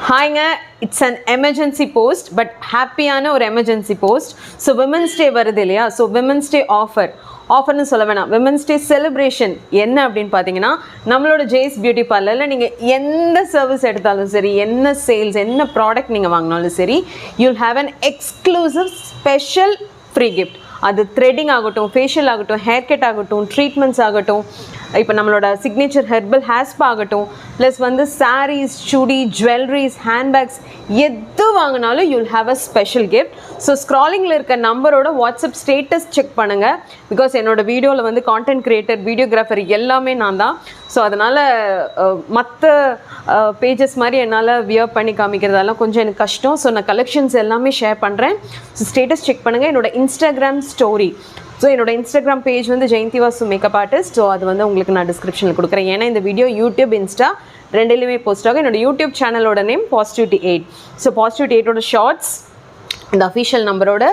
ஹாய்ங்க, it's an emergency post, but ஹாப்பியான ஒரு emergency post. So women's day வருது இல்லையா? ஸோ விமன்ஸ் டே ஆஃபர்னு சொல்ல வேணாம், விமன்ஸ் டே செலிப்ரேஷன் என்ன அப்படின்னு பார்த்தீங்கன்னா, நம்மளோட ஜேஸ் பியூட்டி பார்லரில் நீங்கள் எந்த சர்வீஸ் எடுத்தாலும் சரி, என்ன சேல்ஸ், என்ன ப்ராடக்ட் நீங்கள் வாங்கினாலும் சரி, you'll have an exclusive special free gift. அது த்ரெட்டிங் ஆகட்டும், ஃபேஷியல் ஆகட்டும், ஹேர் கட் ஆகட்டும், ட்ரீட்மெண்ட்ஸ் ஆகட்டும், இப்போ நம்மளோட சிக்னேச்சர் ஹெர்பல் ஹேர் ஸ்பா ஆகட்டும், ப்ளஸ் வந்து சாரீஸ், சுடி, ஜுவல்லரிஸ், ஹேண்ட்பேக்ஸ் எது வாங்கினாலும் you'll have a special gift. So ஸ்க்ராலிங்கில் இருக்க நம்பரோட வாட்ஸ்அப் ஸ்டேட்டஸ் செக் பண்ணுங்கள். பிகாஸ் என்னோட வீடியோவில் வந்து கான்டென்ட் கிரியேட்டர், வீடியோகிராஃபர் எல்லாமே நான் தான். ஸோ அதனால் மற்ற பேஜஸ் மாதிரி என்னால் வியர் பண்ணி காமிக்கிறதெல்லாம் கொஞ்சம் எனக்கு கஷ்டம். ஸோ நான் கலெக்ஷன்ஸ் எல்லாமே ஷேர் பண்ணுறேன். ஸோ ஸ்டேட்டஸ் செக் பண்ணுங்கள். என்னோட இன்ஸ்டாகிராம் ஸ்டோரி, ஸோ என்னோட இன்ஸ்டாகிராம் பேஜ் வந்து Jayanthi Vasu makeup artist. So அது வந்து உங்களுக்கு நான் டிஸ்கிரிப்ஷனில் கொடுக்குறேன். ஏன்னா இந்த வீடியோ யூடியூப், இன்ஸ்டா ரெண்டுலேயுமே போஸ்ட் ஆகும். என்னோட யூடியூப் சேனலோட நேம் Positivity 8. ஸோ Positivity 8ஓட ஷார்ட்ஸ், இந்த அஃபிஷியல் நம்பரோட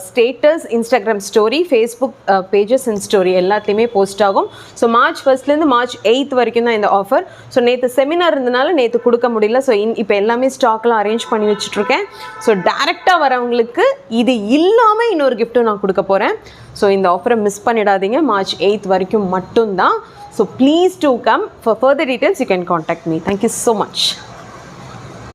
status, Instagram story, Facebook pages and story எல்லாத்துலேயுமே போஸ்ட் ஆகும். ஸோ March 1 March 8 வரைக்கும் தான் இந்த ஆஃபர். ஸோ நேற்று செமினார் இருந்தனால நேற்று கொடுக்க முடியல. ஸோ இப்போ எல்லாமே ஸ்டாக்லாம் அரேஞ்ச் பண்ணி வச்சுட்ருக்கேன். ஸோ டேரெக்டாக வரவங்களுக்கு இது இல்லாமல் இன்னொரு கிஃப்ட்டும் நான் கொடுக்க போகிறேன். ஸோ இந்த ஆஃபரை மிஸ் பண்ணிடாதீங்க. March 8 வரைக்கும் மட்டும்தான். So please to come. For further details you can contact me. Thank you so much.